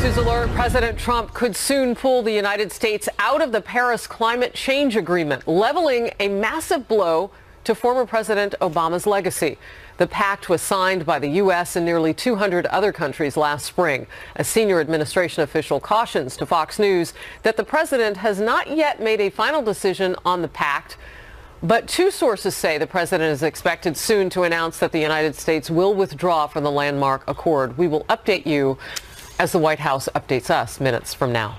News alert. President Trump could soon pull the United States out of the Paris climate change agreement, leveling a massive blow to former President Obama's legacy. The pact was signed by the U.S. and nearly 200 other countries last spring. A senior administration official cautions to Fox News that the president has not yet made a final decision on the pact, but two sources say the president is expected soon to announce that the United States will withdraw from the landmark accord. We will update you as the White House updates us minutes from now.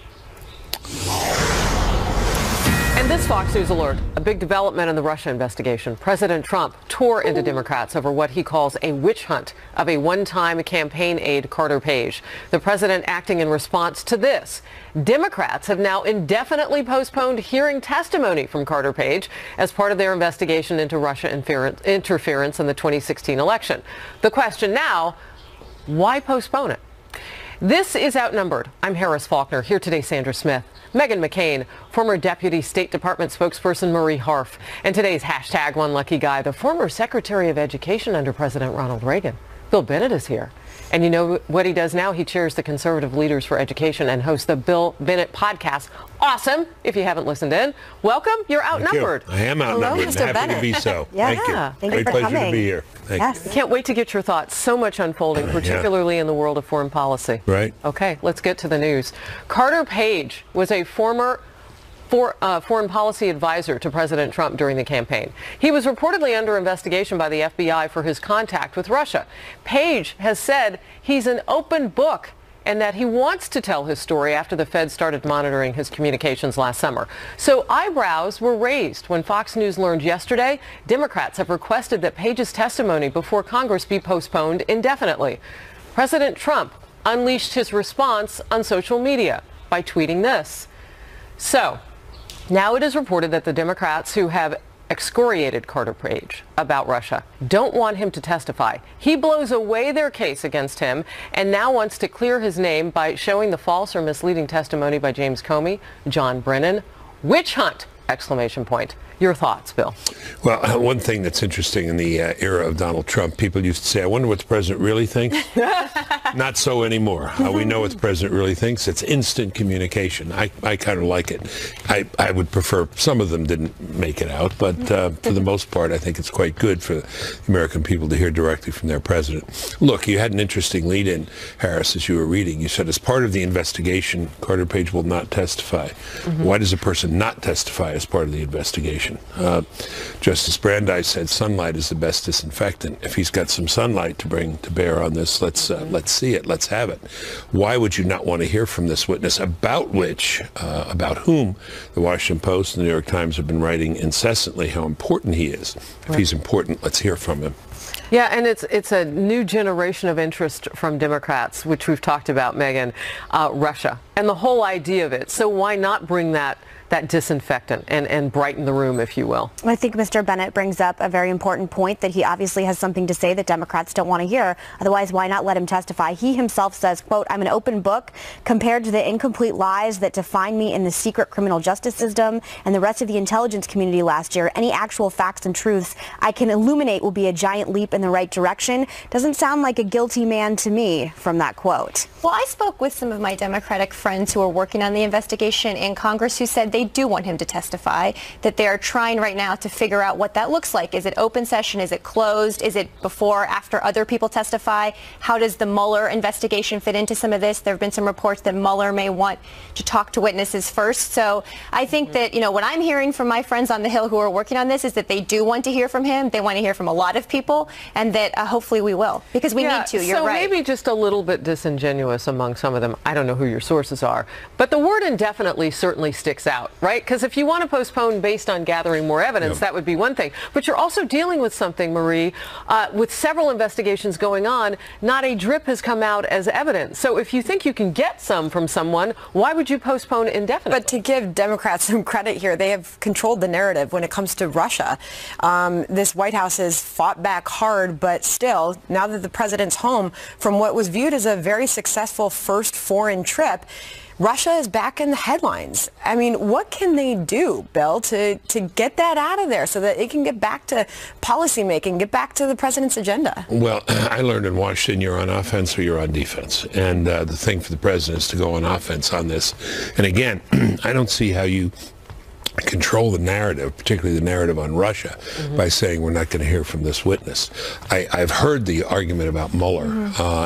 And this Fox News alert, a big development in the Russia investigation. President Trump tore into Democrats over what he calls a witch hunt of a one-time campaign aide, Carter Page. The president acting in response to this. Democrats have now indefinitely postponed hearing testimony from Carter Page as part of their investigation into Russia interference in the 2016 election. The question now, why postpone it? This is Outnumbered. I'm Harris Faulkner. Here today, Sandra Smith, Meghan McCain, former Deputy State Department spokesperson Marie Harf, and today's hashtag One Lucky Guy, the former Secretary of Education under President Ronald Reagan. Bill Bennett is here. And you know what he does now? He chairs the Conservative Leaders for Education and hosts the Bill Bennett podcast. Awesome. If you haven't listened in, welcome. You're outnumbered. I am outnumbered. Hello, Mr. Happy to be so. Yeah. Thank you. Thank you Great for pleasure coming. to be here. Thank you. Can't wait to get your thoughts. So much unfolding, particularly in the world of foreign policy. Right. Okay, let's get to the news. Carter Page was a former foreign policy advisor to President Trump during the campaign. He was reportedly under investigation by the FBI for his contact with Russia. Page has said he's an open book and that he wants to tell his story after the Fed started monitoring his communications last summer. So eyebrows were raised when Fox News learned yesterday Democrats have requested that Page's testimony before Congress be postponed indefinitely. President Trump unleashed his response on social media by tweeting this. So, now it is reported that the Democrats who have excoriated Carter Page about Russia don't want him to testify. He blows away their case against him and now wants to clear his name by showing the false or misleading testimony by James Comey, John Brennan. Witch hunt! Exclamation point. Your thoughts, Bill? Well, one thing that's interesting in the era of Donald Trump, people used to say, I wonder what the president really thinks. Not so anymore. We know what the president really thinks. It's instant communication. I kind of like it. I would prefer some of them didn't make it out, but for the most part, I think it's quite good for the American people to hear directly from their president. Look, you had an interesting lead-in, Harris, as you were reading. You said, as part of the investigation, Carter Page will not testify. Why does a person not testify as part of the investigation? Justice Brandeis said sunlight is the best disinfectant. If he's got some sunlight to bring to bear on this, let's see it. Let's have it. Why would you not want to hear from this witness about whom the Washington Post and the New York Times have been writing incessantly how important he is? If he's important, let's hear from him. Yeah, and it's a new generation of interest from Democrats, which we've talked about, Meghan, Russia, and the whole idea of it. So why not bring that disinfectant and brighten the room, if you will? I think Mr. Bennett brings up a very important point that he obviously has something to say that Democrats don't want to hear. Otherwise, why not let him testify? He himself says, quote, I'm an open book compared to the incomplete lies that define me in the secret criminal justice system and the rest of the intelligence community last year. Any actual facts and truths I can illuminate will be a giant leap in the right direction. Doesn't sound like a guilty man to me from that quote. Well, I spoke with some of my Democratic friends who are working on the investigation in Congress who said they do want him to testify, that they are trying right now to figure out what that looks like. Is it open session? Is it closed? Is it before, after other people testify? How does the Mueller investigation fit into some of this? There have been some reports that Mueller may want to talk to witnesses first. So I think that, what I'm hearing from my friends on the Hill who are working on this is that they do want to hear from him. They want to hear from a lot of people, and that hopefully we will, because we need to. You're right. So maybe just a little bit disingenuous among some of them. I don't know who your sources are, but the word indefinitely certainly sticks out, right? Because if you want to postpone based on gathering more evidence, that would be one thing. But you're also dealing with something, Marie, with several investigations going on. Not a drip has come out as evidence. So if you think you can get some from someone, why would you postpone indefinitely? But to give Democrats some credit here, they have controlled the narrative when it comes to Russia. This White House has fought back hard, but still, now that the president's home from what was viewed as a very successful first foreign trip, Russia is back in the headlines. I mean, what can they do, Bill, to get that out of there so that it can get back to policy making, get back to the president's agenda? Well, I learned in Washington you're on offense or you're on defense. And the thing for the president is to go on offense on this. And again, I don't see how you control the narrative, particularly the narrative on Russia, by saying we're not going to hear from this witness. I've heard the argument about Mueller,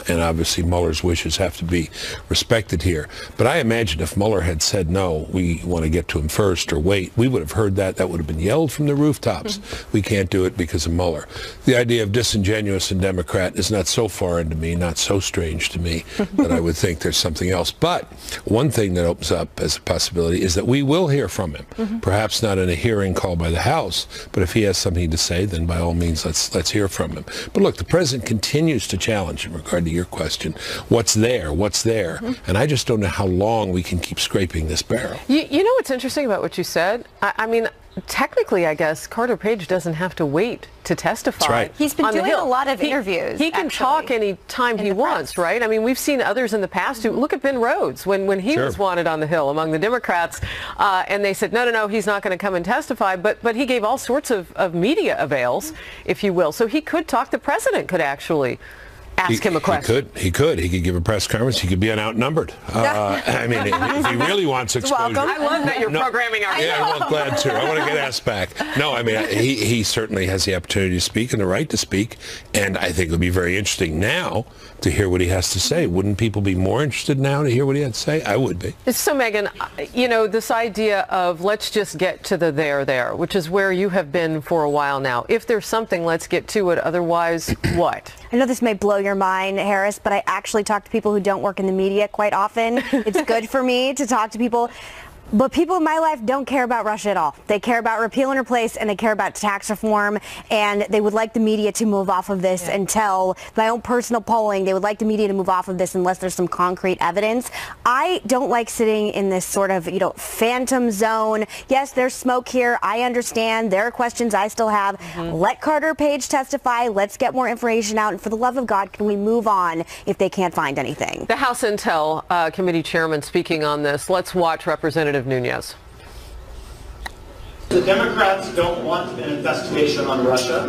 and obviously Mueller's wishes have to be respected here. But I imagine if Mueller had said, no, we want to get to him first or wait, we would have heard that. That would have been yelled from the rooftops. We can't do it because of Mueller. The idea of disingenuous and Democrat is not so foreign to me, not so strange to me, that I would think there's something else. But one thing that opens up as a possibility is that we will hear from him. Perhaps not in a hearing called by the House, but if he has something to say, then by all means, let's hear from him. But look, the president continues to challenge in regard to your question, what's there, what's there? And I just don't know how long we can keep scraping this barrel. You know what's interesting about what you said? I mean, technically, I guess, Carter Page doesn't have to wait to testify. That's right. He's been doing a lot of interviews. He can talk any time he wants, right? I mean, we've seen others in the past who, look at Ben Rhodes, when he was wanted on the Hill among the Democrats, and they said, no, he's not going to come and testify, but he gave all sorts of media avails, if you will. So he could talk. The president could actually ask him a question. He could give a press conference. He could be on Outnumbered. I mean, if he really wants exposure. Welcome. I love that you're programming our show. Yeah, well, glad to. I want to get asked back. No, I mean, he certainly has the opportunity to speak and the right to speak, and I think it'll be very interesting now to hear what he has to say. Wouldn't people be more interested now to hear what he had to say? I would be. So, Megan, you know, this idea of let's just get to the there, which is where you have been for a while now. If there's something, let's get to it. Otherwise, what? I know this may blow your mind, Harris, but I actually talk to people who don't work in the media quite often. It's good for me to talk to people. But people in my life don't care about Russia at all. They care about repeal and replace, and they care about tax reform, and they would like the media to move off of this until, my own personal polling, they would like the media to move off of this unless there's some concrete evidence. I don't like sitting in this sort of, phantom zone. Yes, there's smoke here. I understand. There are questions I still have. Let Carter Page testify. Let's get more information out. And for the love of God, can we move on if they can't find anything? The House Intel Committee Chairman speaking on this. Let's watch Representative Nunez. The Democrats don't want an investigation on Russia.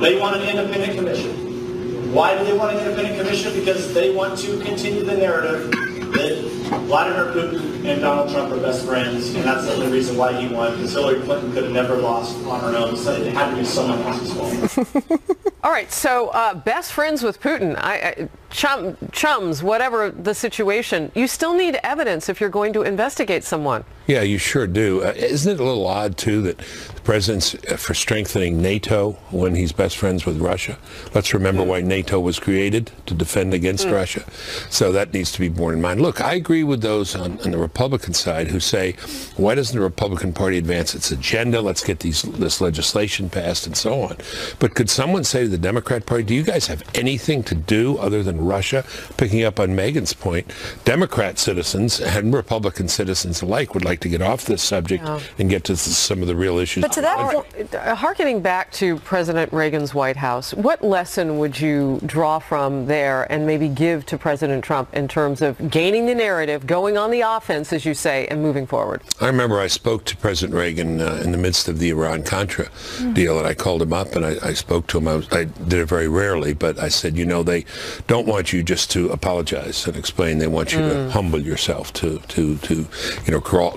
They want an independent commission. Why do they want an independent commission? Because they want to continue the narrative that Vladimir Putin and Donald Trump are best friends, and that's the only reason why he won, because Hillary Clinton could have never lost on her own, so it had to be someone else's fault. All right, so best friends with Putin, chums, whatever the situation, you still need evidence if you're going to investigate someone. Yeah, you sure do. Isn't it a little odd, too, that the president's for strengthening NATO when he's best friends with Russia? Let's remember why NATO was created, to defend against Russia. So that needs to be borne in mind. Look, I agree with those on the Republican side who say, why doesn't the Republican Party advance its agenda? Let's get this legislation passed and so on. But could someone say to the Democrat Party, do you guys have anything to do other than Russia? Picking up on Megan's point, Democrat citizens and Republican citizens alike would like to get off this subject and get to some of the real issues. But to that point, hearkening back to President Reagan's White House, what lesson would you draw from there and maybe give to President Trump in terms of gaining the narrative, going on the offense, as you say, and moving forward? I remember I spoke to President Reagan in the midst of the Iran-Contra deal, and I called him up and I spoke to him. I did it very rarely, but I said, they don't want you just to apologize and explain. They want you to humble yourself, to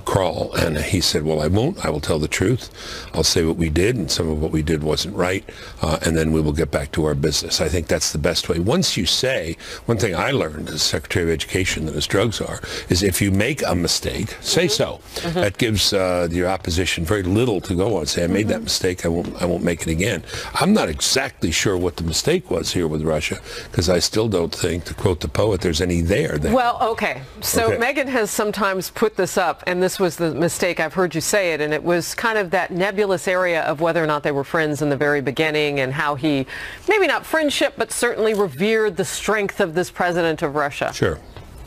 crawl. And he said, well, I won't. I will tell the truth. I'll say what we did, and some of what we did wasn't right, and then we will get back to our business. I think that's the best way. Once you say, one thing I learned as Secretary of Education that as drugs are, is if you make a mistake, say so. That gives your opposition very little to go on. Say, I made that mistake. I won't make it again. I'm not exactly sure what the mistake was here with Russia, because I still don't think, to quote the poet, there's any there. Well, okay. So Megan has sometimes put this up, and this was the mistake. I've heard you say it, and it was kind of that nebulous area of whether or not they were friends in the very beginning, and how he, maybe not friendship, but certainly revered the strength of this president of Russia. Sure.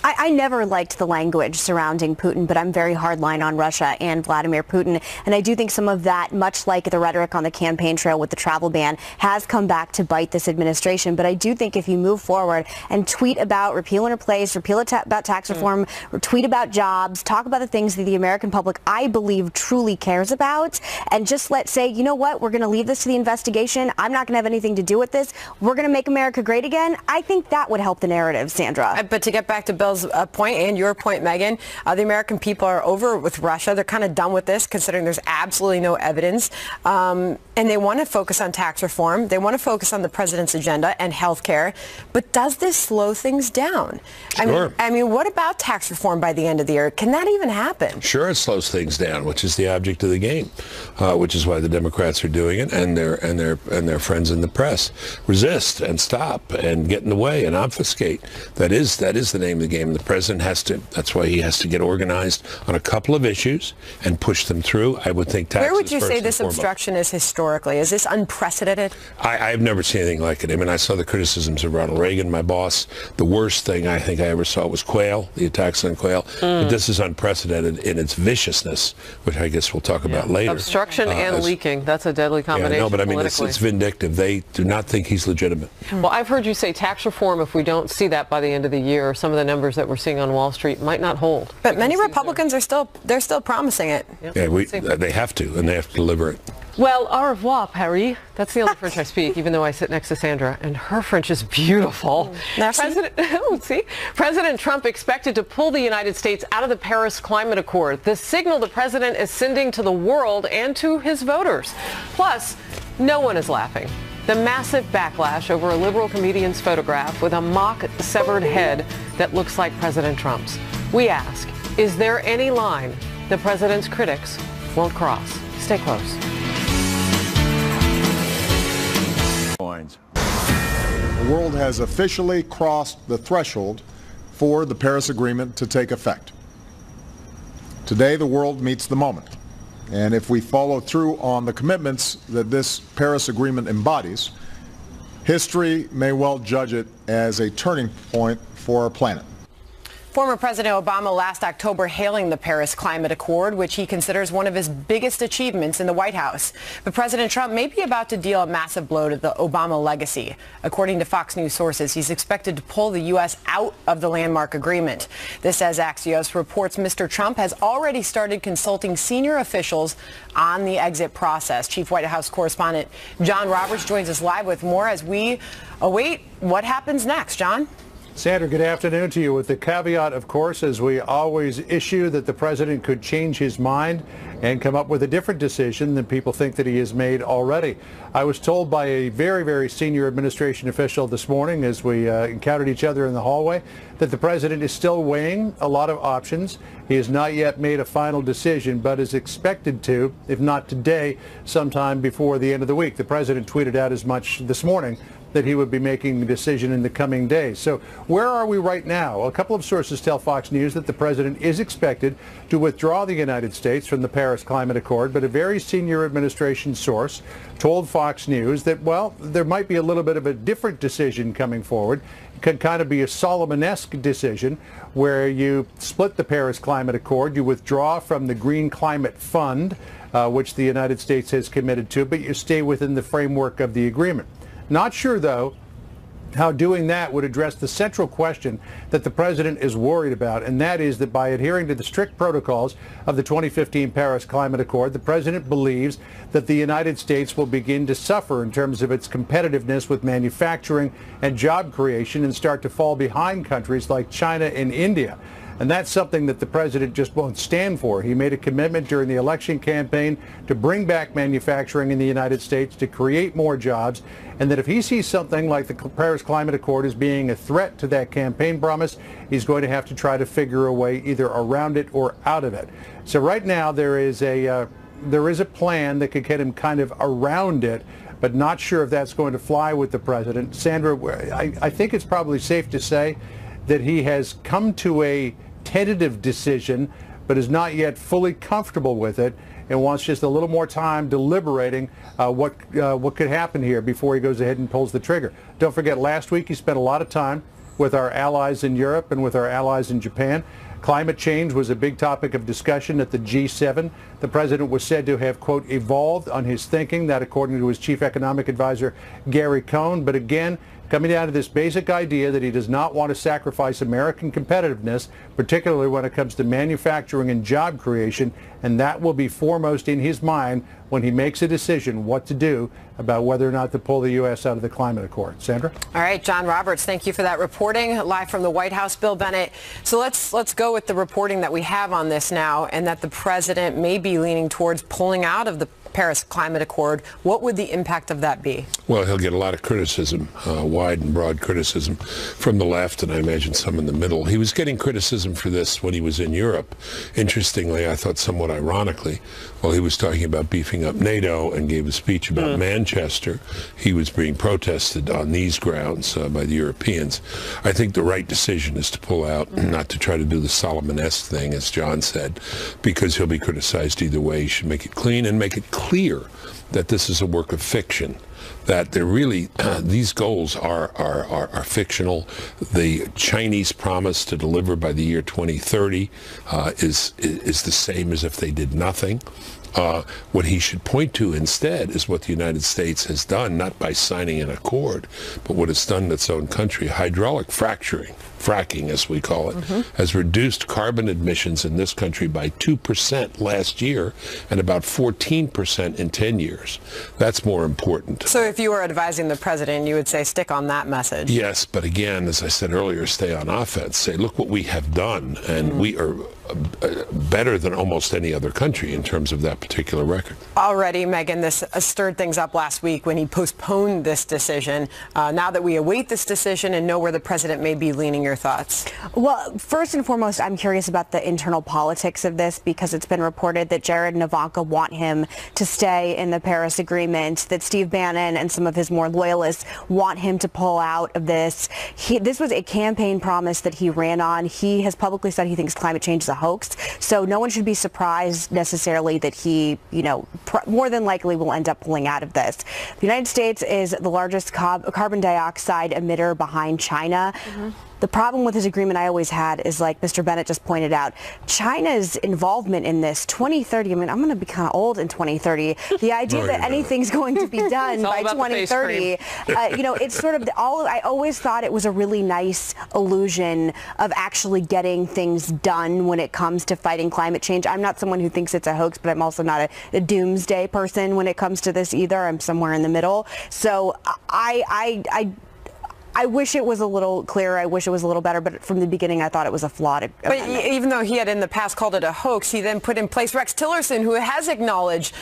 I never liked the language surrounding Putin, but I'm very hardline on Russia and Vladimir Putin. And I do think some of that, much like the rhetoric on the campaign trail with the travel ban, has come back to bite this administration. But I do think if you move forward and tweet about repeal and replace, about tax reform, tweet about jobs, talk about the things that the American public, I believe, truly cares about, and just say, you know what, we're going to leave this to the investigation. I'm not going to have anything to do with this. We're going to make America great again. I think that would help the narrative, Sandra. But to get back to Bill's point and your point, Megan, the American people are over with Russia. They're kind of done with this, considering there's absolutely no evidence. And they want to focus on tax reform. They want to focus on the president's agenda and health care. But does this slow things down? Sure. I mean, what about tax reform by the end of the year? Can that even happen? Sure, it slows things down, which is the object of the game, which is why the Democrats are doing it, and their friends in the press resist and stop and get in the way and obfuscate. That is the name of the game. The president has to. That's why he has to get organized on a couple of issues and push them through. I would think taxes. Where would you first say this and foremost. obstruction is historically? Is this unprecedented? I've never seen anything like it. I mean, I saw the criticisms of Ronald Reagan, my boss. The worst thing I think I ever saw was Quayle, the attacks on Quayle. But this is unprecedented in its viciousness, which I guess we'll talk about later. Obstruction and leaking. That's a deadly combination. Yeah, no, but I mean, it's vindictive. They do not think he's legitimate. Well, I've heard you say tax reform, if we don't see that by the end of the year, some of the numbers that we're seeing on Wall Street might not hold. But many Republicans are still promising it. Yeah, they have to, and they have to deliver it. Well, au revoir, Paris. That's the only French I speak, even though I sit next to Sandra, and her French is beautiful. President Trump expected to pull the United States out of the Paris Climate Accord, the signal the president is sending to the world and to his voters. Plus, no one is laughing. The massive backlash over a liberal comedian's photograph with a mock severed head that looks like President Trump's. We ask, is there any line the president's critics won't cross? Stay close. The world has officially crossed the threshold for the Paris Agreement to take effect. Today, the world meets the moment. And if we follow through on the commitments that this Paris Agreement embodies, history may well judge it as a turning point for our planet. Former President Obama last October hailing the Paris Climate Accord, which he considers one of his biggest achievements in the White House. But President Trump may be about to deal a massive blow to the Obama legacy. According to Fox News sources, he's expected to pull the U.S. out of the landmark agreement. This, as Axios reports, Mr. Trump has already started consulting senior officials on the exit process. Chief White House correspondent John Roberts joins us live with more as we await what happens next. John? Sandra, good afternoon to you. With the caveat, of course, as we always issue, that the president could change his mind and come up with a different decision than people think that he has made already. I was told by a very, very senior administration official this morning as we encountered each other in the hallway that the president is still weighing a lot of options. He has not yet made a final decision, but is expected to, if not today, sometime before the end of the week. The president tweeted out as much this morning that he would be making a decision in the coming days. So where are we right now? A couple of sources tell Fox News that the president is expected to withdraw the United States from the Paris Climate Accord, but a very senior administration source told Fox News that, well, there might be a little bit of a different decision coming forward. It could kind of be a Solomon-esque decision where you split the Paris Climate Accord, you withdraw from the Green Climate Fund, which the United States has committed to, but you stay within the framework of the agreement. Not sure, though, how doing that would address the central question that the president is worried about, and that is that by adhering to the strict protocols of the 2015 Paris Climate Accord, the president believes that the United States will begin to suffer in terms of its competitiveness with manufacturing and job creation and start to fall behind countries like China and India. And that's something that the president just won't stand for. He made a commitment during the election campaign to bring back manufacturing in the United States, to create more jobs, and that if he sees something like the Paris Climate Accord as being a threat to that campaign promise, he's going to have to try to figure a way either around it or out of it. So right now there is a plan that could get him kind of around it, but not sure if that's going to fly with the president. Sandra, I think it's probably safe to say that he has come to a tentative decision, but is not yet fully comfortable with it and wants just a little more time deliberating what could happen here before he goes ahead and pulls the trigger. Don't forget, last week he spent a lot of time with our allies in Europe and with our allies in Japan. Climate change was a big topic of discussion at the G7. The president was said to have, quote, evolved on his thinking, that according to his chief economic advisor, Gary Cohn. But again, coming down to this basic idea that he does not want to sacrifice American competitiveness, particularly when it comes to manufacturing and job creation, and that will be foremost in his mind when he makes a decision what to do about whether or not to pull the U.S. out of the climate accord. Sandra? All right, John Roberts, thank you for that reporting live from the White House. Bill Bennett, so let's go with the reporting that we have on this now, and that the president may be leaning towards pulling out of the Paris Climate Accord. What would the impact of that be? Well, he'll get a lot of criticism, wide and broad criticism from the left, and I imagine some in the middle. He was getting criticism for this when he was in Europe. Interestingly, I thought somewhat ironically, while he was talking about beefing up NATO and gave a speech about Manchester, he was being protested on these grounds by the Europeans. I think the right decision is to pull out and not to try to do the Solomon-esque thing, as John said, because he'll be criticized either way. He should make it clean and make it clear that this is a work of fiction, that they're really, these goals are fictional. The Chinese promise to deliver by the year 2030 is the same as if they did nothing. What he should point to instead is what the United States has done, not by signing an accord, but what it's done in its own country. Hydraulic fracking as we call it, has reduced carbon emissions in this country by 2% last year and about 14% in 10 years. That's more important. So if you were advising the president, you would say stick on that message. Yes, but again, as I said earlier, stay on offense. Say, look what we have done, and we are better than almost any other country in terms of that particular record. Already, Megan, this stirred things up last week when he postponed this decision. Now that we await this decision and know where the president may be leaning, your thoughts? Well, first and foremost, I'm curious about the internal politics of this, because it's been reported that Jared and Ivanka want him to stay in the Paris Agreement, that Steve Bannon and some of his more loyalists want him to pull out of this. This was a campaign promise that he ran on. He has publicly said he thinks climate change is a hoax, so no one should be surprised necessarily that he, more than likely will end up pulling out of this. The United States is the largest carbon dioxide emitter behind China. The problem with his agreement I always had is, like Mr. Bennett just pointed out, China's involvement in this 2030. I mean, I'm going to be kind of old in 2030. The idea that anything's going to be done by 2030, it's sort of I always thought it was a really nice illusion of actually getting things done when it comes to fighting climate change. I'm not someone who thinks it's a hoax, but I'm also not a doomsday person when it comes to this either. I'm somewhere in the middle. So I wish it was a little clearer. I wish it was a little better. But from the beginning, I thought it was a flawed amendment. But even though he had in the past called it a hoax, he then put in place Rex Tillerson, who has acknowledged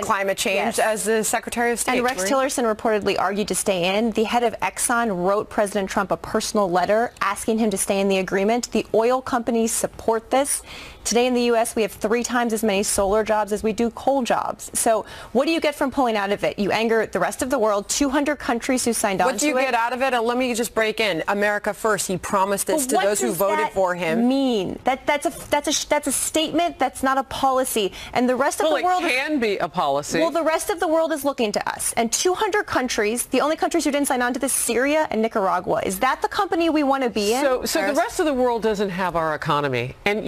climate change as the Secretary of State. And Rex Tillerson reportedly argued to stay in. The head of Exxon wrote President Trump a personal letter asking him to stay in the agreement. The oil companies support this. Today in the U.S., we have 3 times as many solar jobs as we do coal jobs. So what do you get from pulling out of it? You anger the rest of the world, 200 countries who signed on to it. What do you get out of it? Let me just break in. America first. He promised this to those who voted for him. Mean that's a statement. That's not a policy. And the rest of the world, it can be a policy. Well, the rest of the world is looking to us. And 200 countries. The only countries who didn't sign on to this, Syria and Nicaragua. Is that the company we want to be in? So the rest of the world doesn't have our economy, and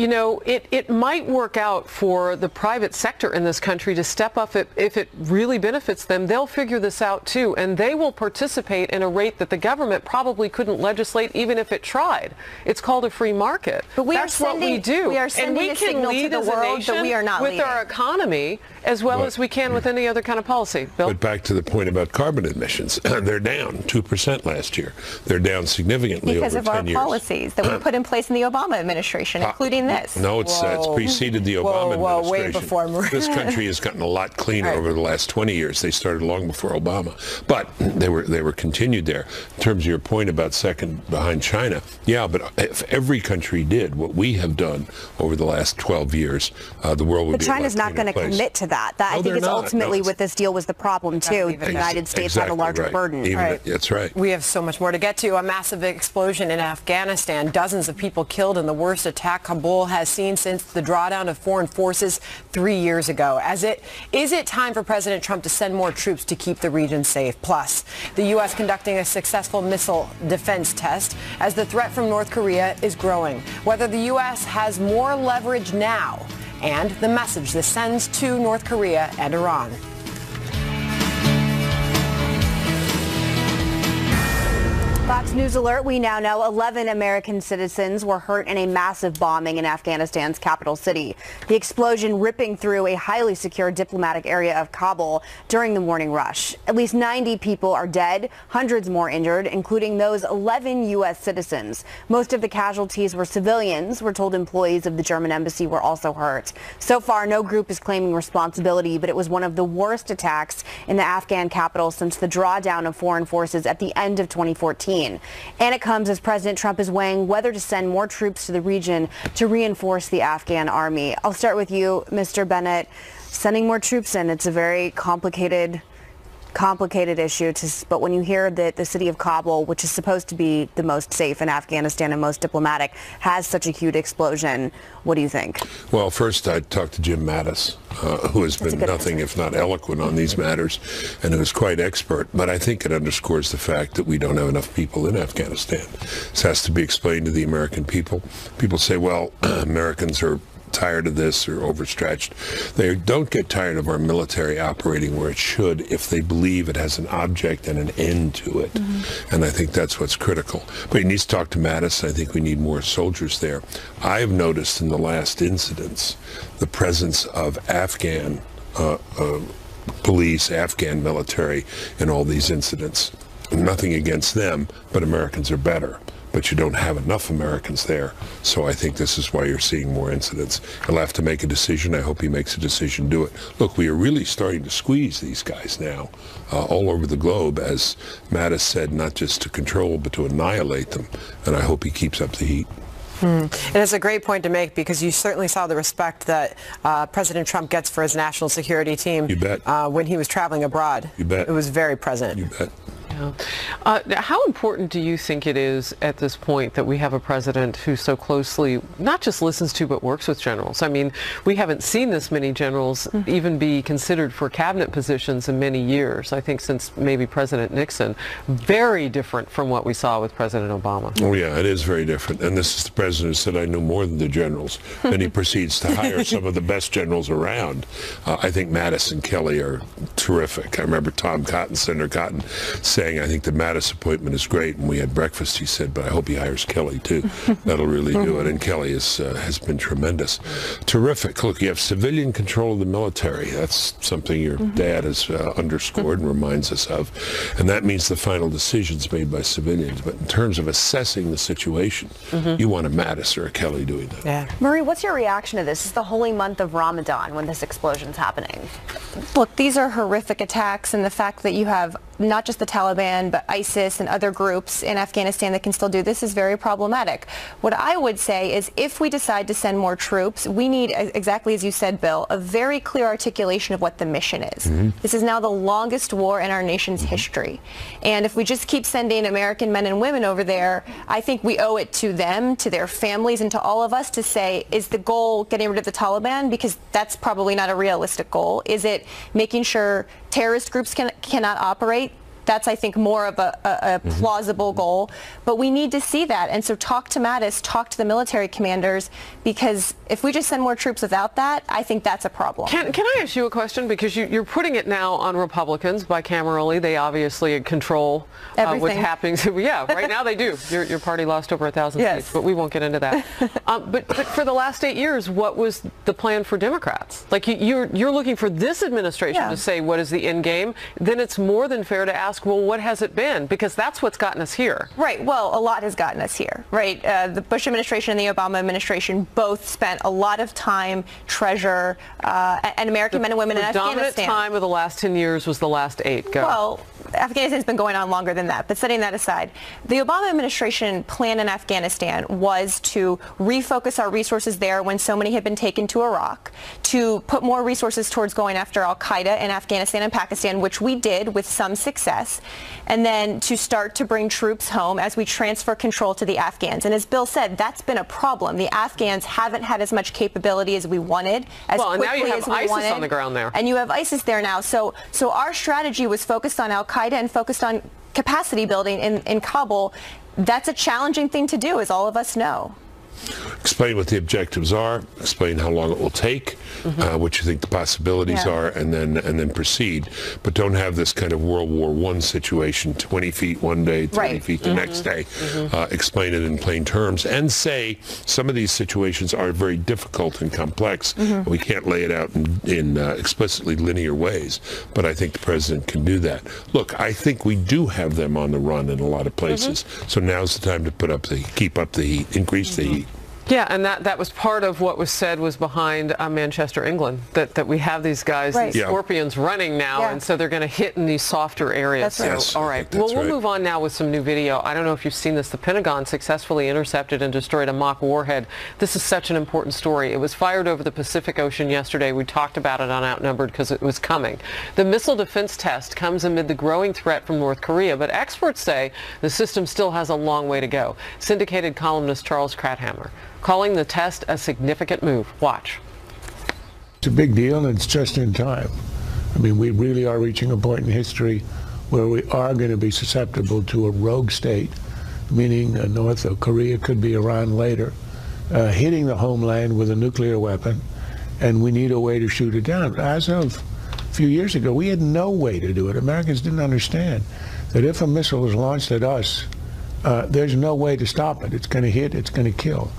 it might work out for the private sector in this country to step up if it really benefits them. They'll figure this out too, and they will participate in a rate that the government probably couldn't legislate even if it tried. It's called a free market. But that's what we do. We are sending a signal to the world that we are not with our economy as well as we can with any other kind of policy. Bill? But back to the point about carbon emissions, they're down 2% last year. They're down significantly because over 10 years. Because of our policies that were put in place in the Obama administration, including this. No, it's preceded the Obama administration. Way before This country has gotten a lot cleaner over the last 20 years. They started long before Obama, but they were continued there. In terms of your point about second behind China, yeah, but if every country did what we have done over the last 12 years, the world would be a lot cleaner place. But China's not going to commit to that. I think it's ultimately with this deal was the problem too. The United States had a larger burden. That's right. We have so much more to get to. A massive explosion in Afghanistan. Dozens of people killed in the worst attack Kabul has seen since the drawdown of foreign forces 3 years ago. Is it time for President Trump to send more troops to keep the region safe? Plus, the U.S. conducting a successful missile defense test as the threat from North Korea is growing. Whether the U.S. has more leverage now and the message this sends to North Korea and Iran. Fox News alert, we now know 11 American citizens were hurt in a massive bombing in Afghanistan's capital city. The explosion ripping through a highly secure diplomatic area of Kabul during the morning rush. At least 90 people are dead, hundreds more injured, including those 11 U.S. citizens. Most of the casualties were civilians. We're told employees of the German embassy were also hurt. So far, no group is claiming responsibility, but it was one of the worst attacks in the Afghan capital since the drawdown of foreign forces at the end of 2014. And it comes as President Trump is weighing whether to send more troops to the region to reinforce the Afghan army. I'll start with you, Mr. Bennett. Sending more troops in, it's a very complicated issue, but when you hear that the city of Kabul, which is supposed to be the most safe in Afghanistan and most diplomatic, has such a huge explosion, what do you think? Well, first I'd talk to Jim Mattis, who has been nothing if not eloquent on these matters and who is quite expert. But I think it underscores the fact that we don't have enough people in Afghanistan. This has to be explained to the American people. People say, well, Americans are tired of this or overstretched. They don't get tired of our military operating where it should if they believe it has an object and an end to it. And I think that's what's critical. But he needs to talk to Mattis. I think we need more soldiers there. I have noticed in the last incidents the presence of Afghan police, Afghan military in all these incidents. Nothing against them, but Americans are better. But you don't have enough Americans there. So I think this is why you're seeing more incidents. He'll have to make a decision. I hope he makes a decision, do it. Look, we are really starting to squeeze these guys now all over the globe, as Mattis said, not just to control, but to annihilate them. And I hope he keeps up the heat. And it's a great point to make, because you certainly saw the respect that President Trump gets for his national security team. You bet. When he was traveling abroad. You bet. It was very present. You bet. How important do you think it is at this point that we have a president who so closely not just listens to but works with generals? I mean, we haven't seen this many generals even be considered for cabinet positions in many years, I think since maybe President Nixon. Very different from what we saw with President Obama. Oh, yeah, it is very different. And this is the president who said, I knew more than the generals. And he proceeds to hire some of the best generals around. I think Mattis and Kelly are terrific. I remember Tom Cotton, Senator Cotton, saying, I think the Mattis appointment is great. And we had breakfast, he said, but I hope he hires Kelly, too. That'll really do it. And Kelly has been tremendous. Terrific. Look, you have civilian control of the military. That's something your dad has underscored and reminds us of. And that means the final decision's made by civilians. But in terms of assessing the situation, you want a Mattis or a Kelly doing that. Yeah. Marie, what's your reaction to this? It's the holy month of Ramadan when this explosion's happening. Look, these are horrific attacks, and the fact that you have not just the Taliban, but ISIS and other groups in Afghanistan that can still do this is very problematic. What I would say is if we decide to send more troops, we need, exactly as you said, Bill, a very clear articulation of what the mission is. This is now the longest war in our nation's history. And if we just keep sending American men and women over there, I think we owe it to them, to their families, and to all of us to say, is the goal getting rid of the Taliban? Because that's probably not a realistic goal. Is it making sure terrorist groups cannot operate? That's, I think, more of a plausible goal. But we need to see that. And so talk to Mattis, talk to the military commanders, because if we just send more troops without that, I think that's a problem. Can I ask you a question? Because you're putting it now on Republicans bicamerally. They obviously control what's happening. Yeah, right now they do. Your party lost over 1,000 seats, but we won't get into that. But for the last 8 years, what was the plan for Democrats? Like you're looking for this administration to say what is the end game. Then it's more than fair to ask, well, what has it been? Because that's what's gotten us here. Right. Well, a lot has gotten us here, right? The Bush administration and the Obama administration both spent a lot of time, treasure, and American men and women in Afghanistan. The dominant time of the last 10 years was the last 8. Go. Well, Afghanistan's been going on longer than that, but setting that aside, the Obama administration plan in Afghanistan was to refocus our resources there when so many had been taken to Iraq, to put more resources towards going after al-Qaeda in Afghanistan and Pakistan, which we did with some success, and then to start to bring troops home as we transfer control to the Afghans. And as Bill said, that's been a problem. The Afghans haven't had as much capability as we wanted, as quickly as we wanted. Well, and now you have ISIS on the ground there. And you have ISIS there now. So our strategy was focused on al-Qaeda and focused on capacity building in Kabul. That's a challenging thing to do, as all of us know. Explain what the objectives are, explain how long it will take, what you think the possibilities are, and then proceed. But don't have this kind of World War I situation, 20 feet one day, 30 feet the next day. Explain it in plain terms and say some of these situations are very difficult and complex. We can't lay it out in explicitly linear ways, but I think the president can do that. Look, I think we do have them on the run in a lot of places, so now's the time to keep up the heat, increase the heat. Yeah, and that was part of what was said was behind Manchester, England, that we have these guys, these scorpions running now, and so they're going to hit in these softer areas. That's right. All right. Well, we'll move on now with some new video. I don't know if you've seen this. The Pentagon successfully intercepted and destroyed a mock warhead. This is such an important story. It was fired over the Pacific Ocean yesterday. We talked about it on Outnumbered because it was coming. The missile defense test comes amid the growing threat from North Korea, but experts say the system still has a long way to go. Syndicated columnist Charles Krauthammer calling the test a significant move. Watch. It's a big deal, and it's just in time. I mean, we really are reaching a point in history where we are going to be susceptible to a rogue state, meaning North Korea, could be Iran later, hitting the homeland with a nuclear weapon, and we need a way to shoot it down. As of a few years ago, we had no way to do it. Americans didn't understand that if a missile is launched at us, there's no way to stop it. It's going to hit, it's going to kill.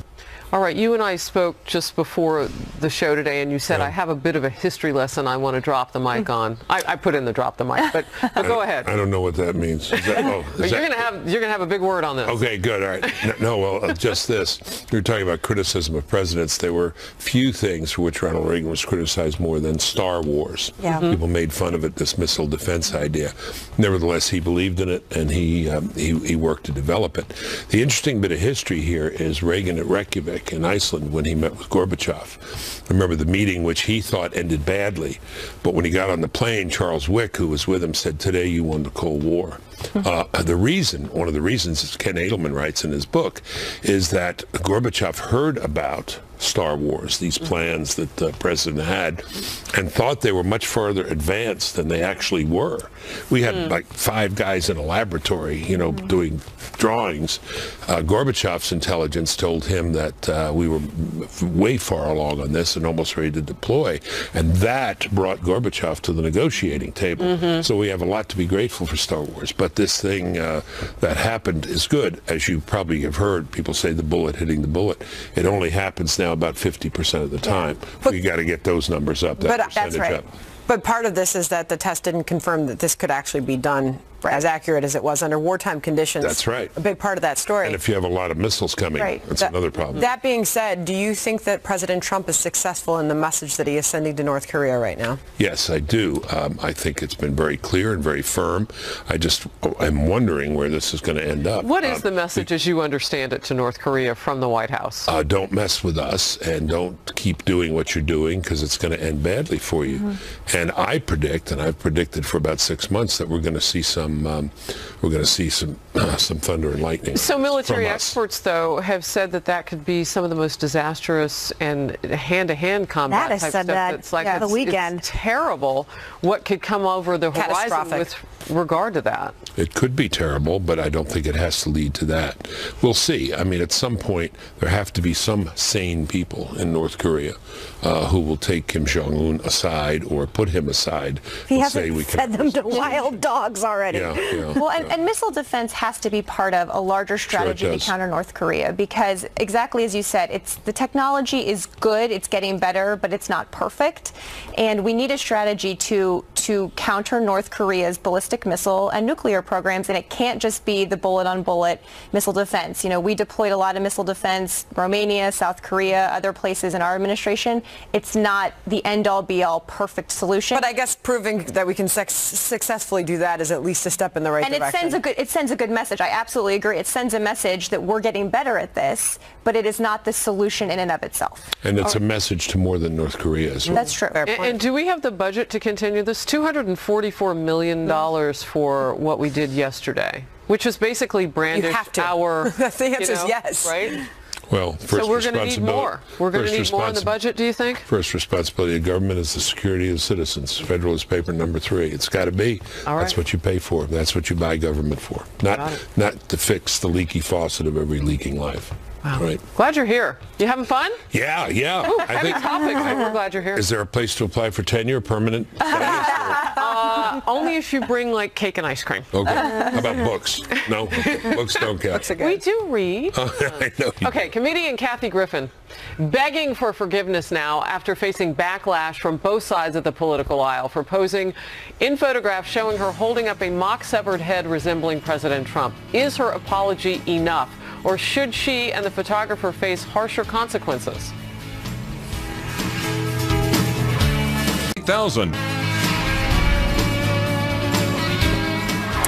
All right, you and I spoke just before the show today, and you said, I have a bit of a history lesson I want to drop the mic on. I put in the drop the mic, but go ahead. I don't know what that means. Is that, you're gonna have a big word on this. Okay, good. All right. No, well, just this. You were talking about criticism of presidents. There were few things for which Ronald Reagan was criticized more than Star Wars. People made fun of it, this missile defense idea. Nevertheless, he believed in it, and he worked to develop it. The interesting bit of history here is Reagan at Reykjavik in Iceland when he met with Gorbachev. I remember the meeting which he thought ended badly, but when he got on the plane, Charles Wick, who was with him, said, "Today you won the Cold War." One of the reasons, as Ken Edelman writes in his book, is that Gorbachev heard about Star Wars, these plans that the president had, and thought they were much farther advanced than they actually were. We had like 5 guys in a laboratory, doing drawings. Gorbachev's intelligence told him that we were way far along on this and almost ready to deploy, and that brought Gorbachev to the negotiating table. So we have a lot to be grateful for Star Wars. But this thing that happened is good. As you probably have heard, people say the bullet hitting the bullet. It only happens now about 50% of the time. We got to get those numbers up, that percentage up. But part of this is that the test didn't confirm that this could actually be done as accurate as it was under wartime conditions. That's right. A big part of that story. And if you have a lot of missiles coming, that's another problem. That being said, do you think that President Trump is successful in the message that he is sending to North Korea right now? Yes, I do. I think it's been very clear and very firm. I'm wondering where this is going to end up. What is the message as you understand it to North Korea from the White House? Don't mess with us and don't keep doing what you're doing because it's going to end badly for you. And I predict, and I've predicted for about 6 months, that we're going to see some thunder and lightning. So military experts, though, have said that could be some of the most disastrous and hand-to-hand combat type stuff. It's like the weekend. It's terrible what could come over the horizon with regard to that. It could be terrible, but I don't think it has to lead to that. We'll see. I mean, at some point, there have to be some sane people in North Korea who will take Kim Jong-un aside or put him aside. He hasn't fed them to wild dogs already. Well, and missile defense has to be part of a larger strategy to counter North Korea, because exactly as you said, the technology is good, it's getting better, but it's not perfect, and we need a strategy to counter North Korea's ballistic missile and nuclear programs, and it can't just be the bullet-on-bullet missile defense. We deployed a lot of missile defense, Romania, South Korea, other places in our administration. It's not the end-all, be-all perfect solution. But I guess proving that we can successfully do that is at least a step in the right direction. And it sends a good message. I absolutely agree. It sends a message that we're getting better at this, but it is not the solution in and of itself. And it's a message to more than North Korea as well. That's true. And do we have the budget to continue this? $244 million for what we did yesterday, which is basically brandished our... The answer is yes. Right? Well, first So we're going to need more. We're going to need more in the budget, do you think? First responsibility of government is the security of citizens. Federalist paper number 3. It's got to be. All right. That's what you pay for. That's what you buy government for. Not to fix the leaky faucet of every leaking life. Wow. Right. Glad you're here. You having fun? Yeah. Ooh, I think topic. We're glad you're here. Is there a place to apply for tenure, permanent status? Only if you bring like cake and ice cream. Okay. How about books? No, books don't count. We do read. I know. Okay, comedian Kathy Griffin begging for forgiveness now after facing backlash from both sides of the political aisle for posing in photographs showing her holding up a mock severed head resembling President Trump. Is her apology enough, or should she and the photographer face harsher consequences? 1,000.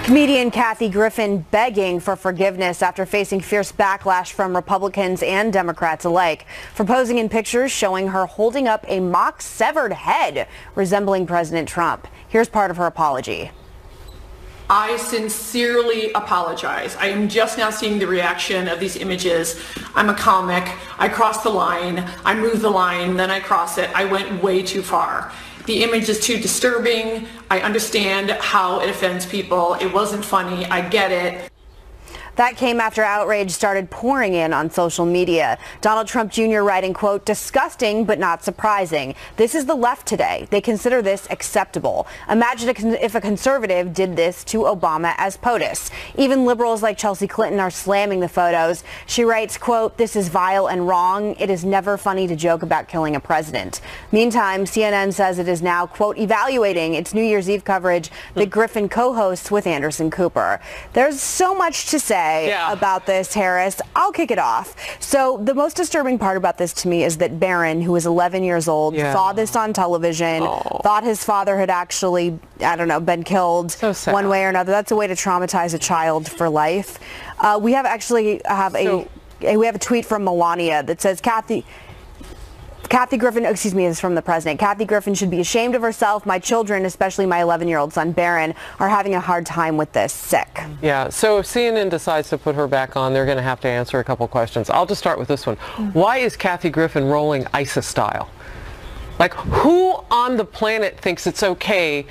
Comedian Kathy Griffin begging for forgiveness after facing fierce backlash from Republicans and Democrats alike for posing in pictures showing her holding up a mock severed head resembling President Trump. Here's part of her apology. I sincerely apologize. I am just now seeing the reaction of these images. I'm a comic. I crossed the line. I moved the line, then I cross it. I went way too far. The image is too disturbing. I understand how it offends people. It wasn't funny. I get it. That came after outrage started pouring in on social media. Donald Trump Jr. writing, quote, disgusting but not surprising. This is the left today. They consider this acceptable. Imagine if a conservative did this to Obama as POTUS. Even liberals like Chelsea Clinton are slamming the photos. She writes, quote, this is vile and wrong. It is never funny to joke about killing a president. Meantime, CNN says it is now, quote, evaluating its New Year's Eve coverage that Griffin co-hosts with Anderson Cooper. There's so much to say about this, Harris. I'll kick it off. So the most disturbing part about this to me is that Barron, who is 11 years old, saw this on television, thought his father had actually, I don't know, been killed one way or another. That's a way to traumatize a child for life. We have a tweet from Melania that says, Kathy Griffin, excuse me, is from the president. Kathy Griffin should be ashamed of herself. My children, especially my 11-year-old son Barron, are having a hard time with this. Sick. Yeah, so if CNN decides to put her back on, they're going to have to answer a couple questions. I'll just start with this one. Why is Kathy Griffin rolling ISIS style? Like, who on the planet thinks it's okay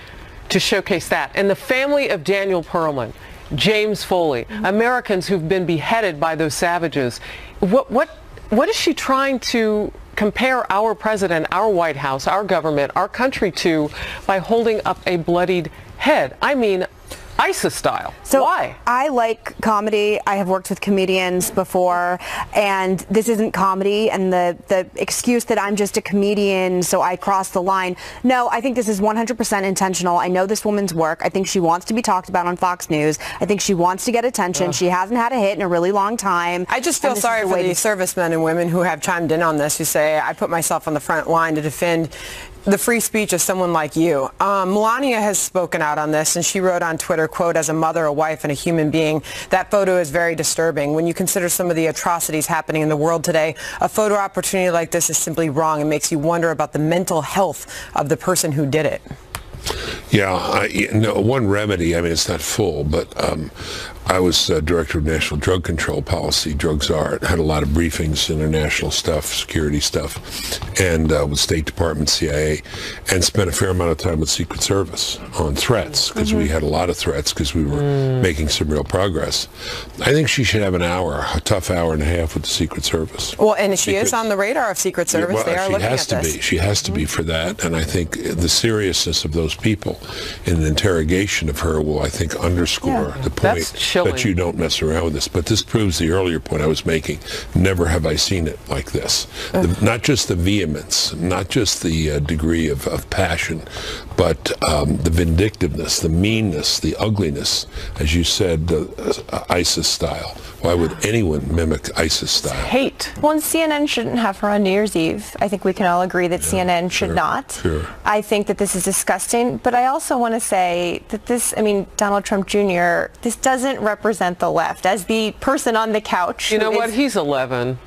to showcase that? And the family of Daniel Pearlman, James Foley, Americans who've been beheaded by those savages, what is she trying to compare our president, our White House, our government, our country to by holding up a bloodied head? I mean, ISIS style. So why? I like comedy. I have worked with comedians before, and this isn't comedy, and the excuse that I'm just a comedian so I crossed the line. No, I think this is 100% intentional. I know this woman's work. I think she wants to be talked about on Fox News. I think she wants to get attention. She hasn't had a hit in a really long time. I just feel sorry for the servicemen and women who have chimed in on this, who say, I put myself on the front line to defend the free speech of someone like you. Melania has spoken out on this, and she wrote on Twitter, quote, as a mother, a wife, and a human being, that photo is very disturbing. When you consider some of the atrocities happening in the world today, a photo opportunity like this is simply wrong and makes you wonder about the mental health of the person who did it. Yeah, one remedy, I mean, it's not full, but I was director of National Drug Control Policy, Drug Czar, had a lot of briefings, international stuff, security stuff, and with State Department, CIA, and spent a fair amount of time with Secret Service on threats, because we had a lot of threats, because we were making some real progress. I think she should have an hour, a tough hour and a half with the Secret Service. Well, and she is on the radar of Secret Service. Well, they are looking at this. She has to be for that, and I think the seriousness of those people in an interrogation of her will, I think, underscore the point that you don't mess around with this. But this proves the earlier point I was making. Never have I seen it like this. Not just the vehemence, not just the degree of passion, but the vindictiveness, the meanness, the ugliness, as you said, ISIS style. Why would anyone mimic ISIS style? Hate. Well, and CNN shouldn't have her on New Year's Eve. I think we can all agree that CNN should not. Sure. I think that this is disgusting, but I also want to say that this, I mean, Donald Trump Jr., this doesn't represent the left. As the person on the couch. You know what? He's 11.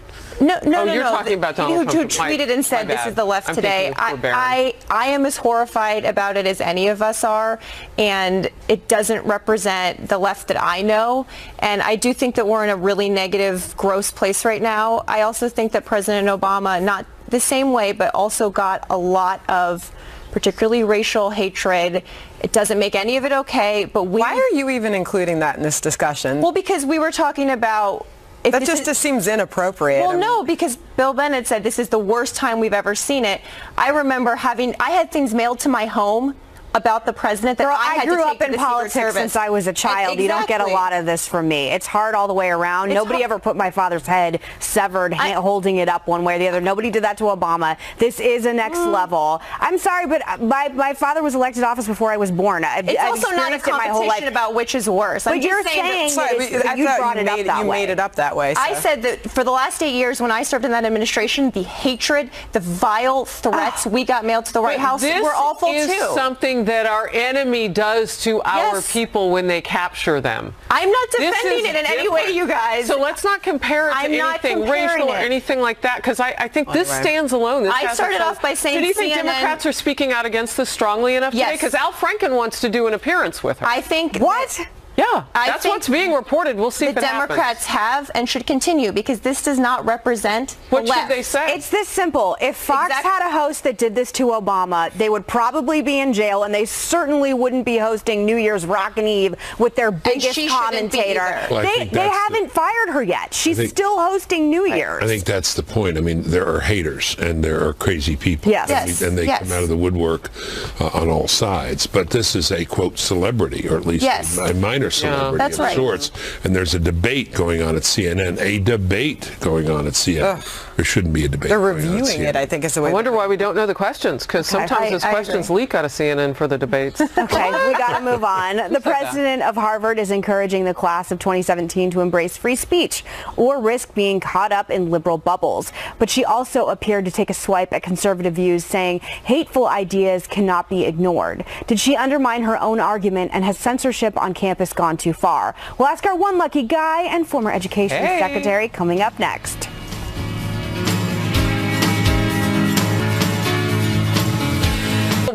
No, you're talking about Donald Trump. Who tweeted and said this is the left today. I am as horrified about it as any of us are, and it doesn't represent the left that I know. And I do think that we're in a really negative, gross place right now. I also think that President Obama, not the same way, but also got a lot of particularly racial hatred. It doesn't make any of it okay, but why are you even including that in this discussion? Well, because we were talking about... That just seems inappropriate. Well, no, because Bill Bennett said this is the worst time we've ever seen it. I remember I had things mailed to my home about the president that I grew up in politics since I was a child. Exactly. You don't get a lot of this from me. It's hard all the way around. Nobody ever put my father's head severed, holding it up one way or the other. Nobody did that to Obama. This is a next level. I'm sorry, but my father was elected office before I was born. It's also not a competition about which is worse. But you're saying that you brought it up that way. You made it up that way. So. I said that for the last 8 years when I served in that administration, the hatred, the vile threats we got mailed to the White House were awful too. This is something that our enemy does to our people when they capture them. I'm not defending it in any way, you guys. So let's not compare it to anything racial or anything like that, because I think this stands alone. I started off by saying do you think Democrats are speaking out against this strongly enough today? Because Al Franken wants to do an appearance with her. I think... What? Yeah, that's what's being reported. We'll see if it happens. The Democrats have and should continue, because this does not represent what the should left. they say? It's this simple. If Fox had a host that did this to Obama, they would probably be in jail, and they certainly wouldn't be hosting New Year's Rockin' Eve with their biggest commentator. Well, they haven't fired her yet. She's still hosting New Year's. I think that's the point. I mean, there are haters and there are crazy people. Yes. And they come out of the woodwork on all sides. But this is a, quote, celebrity, or at least a minor celebrity. That's right. Sorts, and there's a debate going on at CNN. A debate going on at CNN. There shouldn't be a debate. They're reviewing it, I think, is the way. I wonder why we don't know the questions, because sometimes those questions leak out of CNN for the debates. Okay, we got to move on. The president of Harvard is encouraging the class of 2017 to embrace free speech or risk being caught up in liberal bubbles. But she also appeared to take a swipe at conservative views, saying hateful ideas cannot be ignored. Did she undermine her own argument, and has censorship on campus gone too far? We'll ask our one lucky guy and former education secretary coming up next.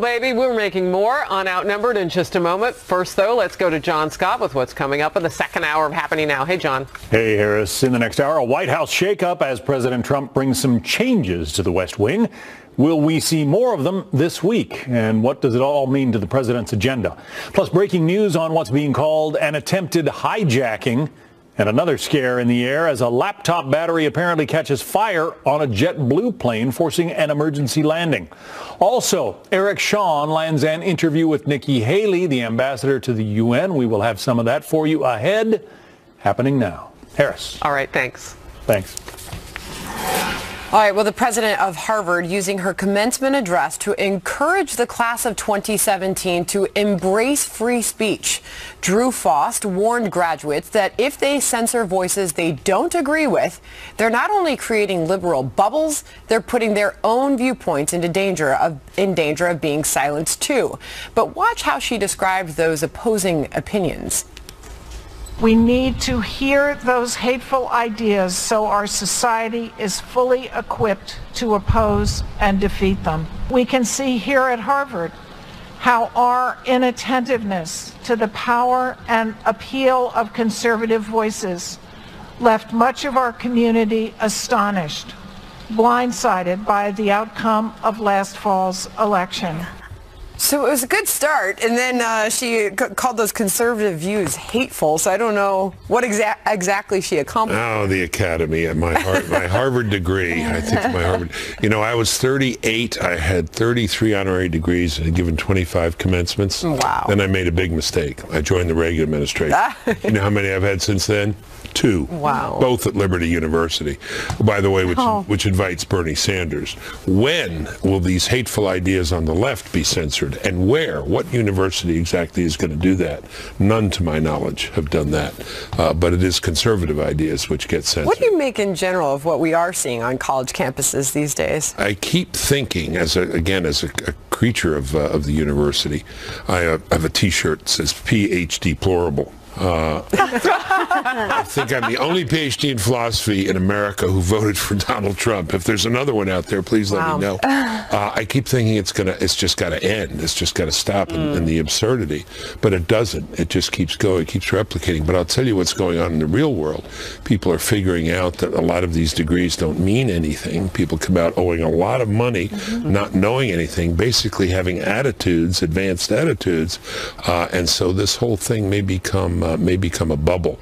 Baby, we're making more on Outnumbered in just a moment. First, though, let's go to John Scott with what's coming up in the second hour of Happening Now. Hey, John. Hey, Harris. In the next hour, a White House shakeup as President Trump brings some changes to the West Wing. Will we see more of them this week? And what does it all mean to the president's agenda? Plus, breaking news on what's being called an attempted hijacking. And another scare in the air as a laptop battery apparently catches fire on a JetBlue plane, forcing an emergency landing. Also, Eric Shawn lands an interview with Nikki Haley, the ambassador to the UN. We will have some of that for you ahead. Happening now. Harris. All right, thanks. Thanks. All right, well, the president of Harvard using her commencement address to encourage the class of 2017 to embrace free speech. Drew Faust warned graduates that if they censor voices they don't agree with, they're not only creating liberal bubbles, they're putting their own viewpoints in danger of being silenced too. But watch how she described those opposing opinions. We need to hear those hateful ideas so our society is fully equipped to oppose and defeat them. We can see here at Harvard how our inattentiveness to the power and appeal of conservative voices left much of our community astonished, blindsided by the outcome of last fall's election. So it was a good start, and then she called those conservative views hateful, so I don't know what exactly she accomplished. Oh, the academy, my Harvard degree. I think my Harvard. You know, I was 38. I had 33 honorary degrees and had given 25 commencements. Wow. Then I made a big mistake. I joined the Reagan administration. You know how many I've had since then? 2. Wow. Both at Liberty University. By the way, which invites Bernie Sanders. When will these hateful ideas on the left be censored? And where? What university exactly is going to do that? None, to my knowledge, have done that. But it is conservative ideas which get censored. What do you make in general of what we are seeing on college campuses these days? I keep thinking, as a creature of the university, I have a T-shirt that says PhD deplorable. I think I'm the only PhD in philosophy in America who voted for Donald Trump. If there's another one out there, please let me know. I keep thinking it's just got to end. It's just got to stop in the absurdity. But it doesn't. It just keeps going. It keeps replicating. But I'll tell you what's going on in the real world. People are figuring out that a lot of these degrees don't mean anything. People come out owing a lot of money, not knowing anything, basically having attitudes, advanced attitudes, and so this whole thing may become a bubble.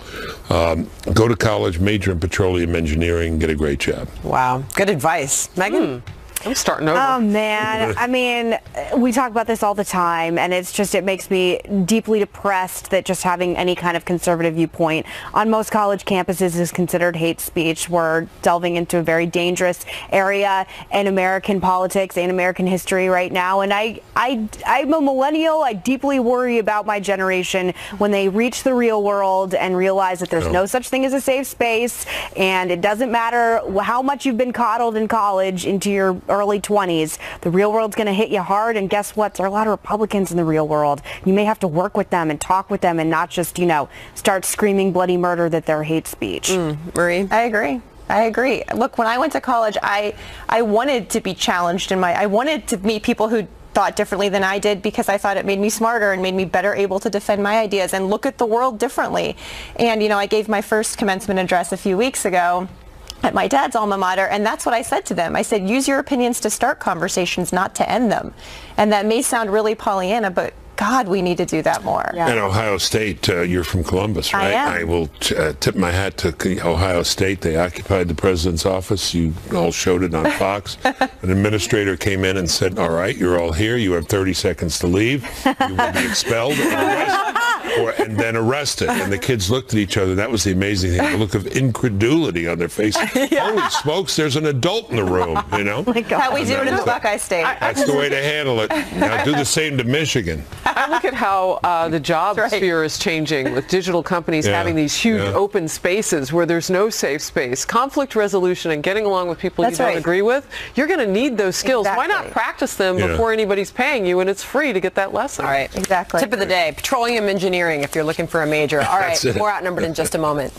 Go to college, major in petroleum engineering, get a great job. Wow, good advice, Megan. I'm starting over. Oh, man. I mean, we talk about this all the time, and it makes me deeply depressed that just having any kind of conservative viewpoint on most college campuses is considered hate speech. We're delving into a very dangerous area in American politics and American history right now, and I'm a millennial. I deeply worry about my generation when they reach the real world and realize that there's no such thing as a safe space, and it doesn't matter how much you've been coddled in college into your early 20s. The real world's going to hit you hard, and guess what? There are a lot of Republicans in the real world. You may have to work with them and talk with them and not just, start screaming bloody murder that they're hate speech. Marie? I agree. Look, when I went to college, I wanted to be challenged I wanted to meet people who thought differently than I did because I thought it made me smarter and made me better able to defend my ideas and look at the world differently. And, I gave my first commencement address a few weeks ago at my dad's alma mater, and that's what I said to them. I said, use your opinions to start conversations, not to end them. And that may sound really Pollyanna, but God, we need to do that more. Yeah. And Ohio State, you're from Columbus, right? I will tip my hat to Ohio State. They occupied the president's office. You all showed it on Fox. An administrator came in and said, all right, you're all here. You have 30 seconds to leave. You will be expelled and then arrested. And the kids looked at each other. That was the amazing thing, the look of incredulity on their faces. Holy smokes, there's an adult in the room, Oh my God. How we do it in the Buckeye State. That's the way to handle it. Now do the same to Michigan. I look at how the job sphere is changing with digital companies having these huge open spaces where there's no safe space. Conflict resolution and getting along with people you don't agree with, you're going to need those skills. Why not practice them before anybody's paying you, and it's free to get that lesson? All right. Exactly. Tip of the day, petroleum engineering if you're looking for a major. All right, more Outnumbered in just a moment.